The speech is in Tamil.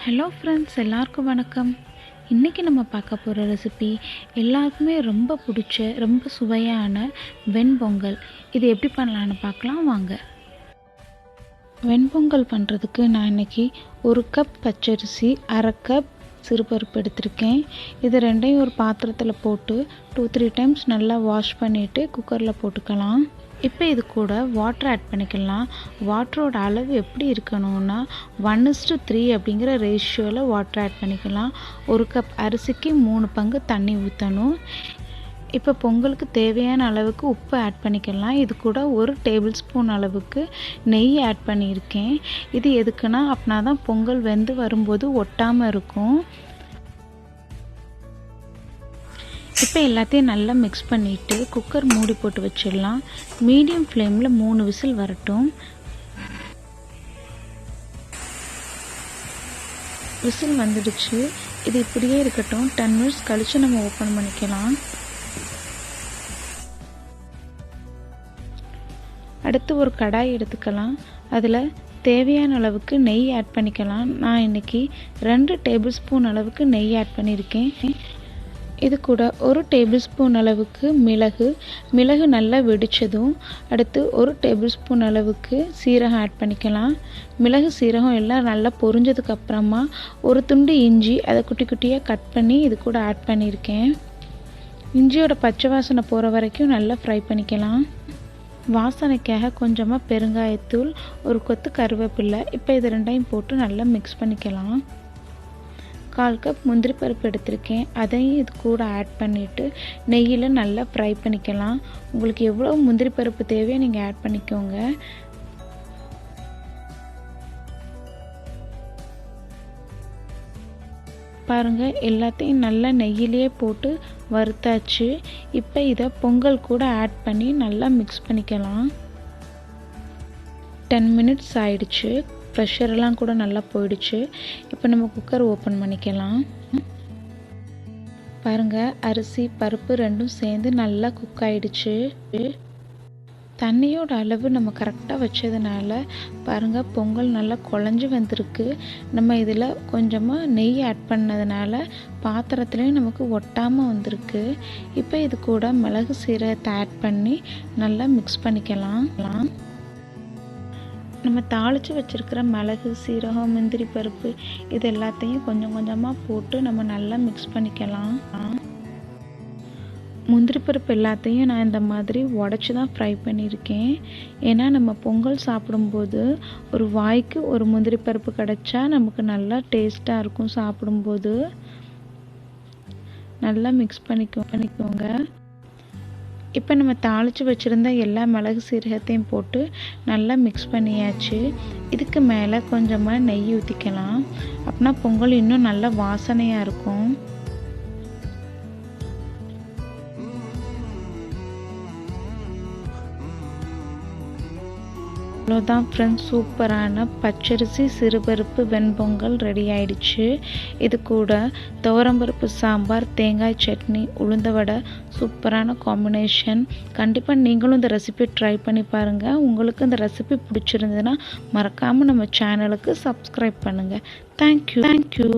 ஹலோ ஃப்ரெண்ட்ஸ், எல்லாருக்கும் வணக்கம். இன்றைக்கி நம்ம பார்க்க போகிற ரெசிபி எல்லாருக்குமே ரொம்ப பிடிச்ச ரொம்ப சுவையான வெண்பொங்கல். இது எப்படி பண்ணலான்னு பார்க்கலாம் வாங்க. வெண்பொங்கல் பண்ணுறதுக்கு நான் இன்றைக்கி 1 கப் பச்சரிசி, 1/2 கப் சிறுபருப்பு எடுத்திருக்கேன். இது ரெண்டையும் ஒரு பாத்திரத்தில் போட்டு 2-3 டைம்ஸ் நல்லா வாஷ் பண்ணிவிட்டு குக்கரில் போட்டுக்கலாம். இப்போ இது கூட வாட்டர் ஆட் பண்ணிக்கலாம். வாட்டரோட அளவு எப்படி இருக்கணும்னா 1:3 அப்படிங்கிற ரேஷியோவில் வாட்டர் ஆட் பண்ணிக்கலாம். 1 கப் அரிசிக்கு 3 பங்கு தண்ணி ஊற்றணும். இப்போ பொங்கலுக்கு தேவையான அளவுக்கு உப்பு ஆட் பண்ணிக்கலாம். இது கூட 1 டேபிள் ஸ்பூன் அளவுக்கு நெய் ஆட் பண்ணியிருக்கேன். இது எதுக்குன்னா அப்படின்னா தான் பொங்கல் வெந்து வரும்போது ஒட்டாமல் இருக்கும். இப்போ எல்லாத்தையும் நல்லா மிக்ஸ் பண்ணிவிட்டு குக்கர் மூடி போட்டு வச்சிடலாம். மீடியம் ஃப்ளேமில் 3 விசில் வரட்டும். விசில் வந்துடுச்சு. இது இப்படியே இருக்கட்டும். 10 மினிட்ஸ் கழித்து நம்ம ஓப்பன் பண்ணிக்கலாம். அடுத்து ஒரு கடாய் எடுத்துக்கலாம். அதில் தேவையான அளவுக்கு நெய் ஆட் பண்ணிக்கலாம். நான் இன்றைக்கி 2 டேபிள் ஸ்பூன் அளவுக்கு நெய் ஆட் பண்ணியிருக்கேன். இது கூட 1 டேபிள் ஸ்பூன் அளவுக்கு மிளகு நல்லா வெடித்ததும் அடுத்து 1 டேபிள் ஸ்பூன் அளவுக்கு சீரகம் ஆட் பண்ணிக்கலாம். மிளகு சீரகம் எல்லாம் நல்லா பொரிஞ்சதுக்கு அப்புறமா ஒரு துண்டு இஞ்சி அதை குட்டி குட்டியாக கட் பண்ணி இது கூட ஆட் பண்ணியிருக்கேன். இஞ்சியோட பச்சை வாசனை போகிற வரைக்கும் நல்லா ஃப்ரை பண்ணிக்கலாம். வாசனைக்காக கொஞ்சமாக பெருங்காயத்தூள், ஒரு கொத்து கருவேப்பிலை. இப்போ இது ரெண்டையும் போட்டு நல்லா மிக்ஸ் பண்ணிக்கலாம். 1/4 கப் முந்திரி பருப்பு எடுத்திருக்கேன். அதையும் இது கூட ஆட் பண்ணிவிட்டு நெய்யில் நல்லா ஃப்ரை பண்ணிக்கலாம். உங்களுக்கு எவ்வளோ முந்திரி பருப்பு தேவையோ நீங்கள் ஆட் பண்ணிக்கோங்க. பாருங்கள், எல்லாத்தையும் நல்லா நெய்யிலே போட்டு வறுத்தாச்சு. இப்போ இதை பொங்கல் கூட ஆட் பண்ணி நல்லா மிக்ஸ் பண்ணிக்கலாம். 10 மினிட்ஸ் ஆயிடுச்சு. ப்ரெஷரெல்லாம் கூட நல்லா போயிடுச்சு. இப்போ நம்ம குக்கர் ஓப்பன் பண்ணிக்கலாம். பாருங்கள், அரிசி பருப்பு ரெண்டும் சேர்ந்து நல்லா குக் ஆகிடுச்சு. தண்ணியோட அளவு நம்ம கரெக்டாக வச்சதுனால பாருங்கள் பொங்கல் நல்லா குழஞ்சி வந்திருக்கு. நம்ம இதில் கொஞ்சமாக நெய் ஆட் பண்ணதுனால பாத்திரத்துலேயும் நமக்கு ஒட்டாமல் வந்திருக்கு. இப்போ இது கூட மிளகு சீரகத்தை ஆட் பண்ணி நல்லா மிக்ஸ் பண்ணிக்கலாம். நம்ம தாளித்து வச்சுருக்கிற மிளகு சீரகம் முந்திரி பருப்பு இது எல்லாத்தையும் கொஞ்சம் கொஞ்சமாக போட்டு நம்ம நல்லா மிக்ஸ் பண்ணிக்கலாம். முந்திரி பருப்பு எல்லாத்தையும் நான் இந்த மாதிரி உடச்சி தான் ஃப்ரை பண்ணியிருக்கேன். ஏன்னா நம்ம பொங்கல் சாப்பிடும்போது ஒரு வாய்க்கு ஒரு முந்திரி பருப்பு கிடச்சா நமக்கு நல்லா டேஸ்ட்டாக இருக்கும். சாப்பிடும்போது நல்லா மிக்ஸ் பண்ணிக்கோங்க. இப்போ நம்ம தாளித்து வச்சுருந்த எல்லா மிளகு சீரகத்தையும் போட்டு நல்லா மிக்ஸ் பண்ணியாச்சு. இதுக்கு மேலே கொஞ்சமாக நெய் ஊற்றிக்கலாம். அப்படின்னா பொங்கல் இன்னும் நல்லா வாசனையாக இருக்கும். அவ்வளோதான் ஃப்ரெண்ட்ஸ், சூப்பரான பச்சரிசி சிறுபருப்பு வெண்பொங்கல் ரெடி ஆயிடுச்சு. இது கூட துவரம்பருப்பு சாம்பார், தேங்காய் சட்னி, உளுந்த வடை சூப்பரான காம்பினேஷன். கண்டிப்பாக நீங்களும் இந்த ரெசிபி ட்ரை பண்ணி பாருங்கள். உங்களுக்கு இந்த ரெசிபி பிடிச்சிருந்ததுன்னா மறக்காமல் நம்ம சேனலுக்கு சப்ஸ்கிரைப் பண்ணுங்கள். தேங்க்யூ.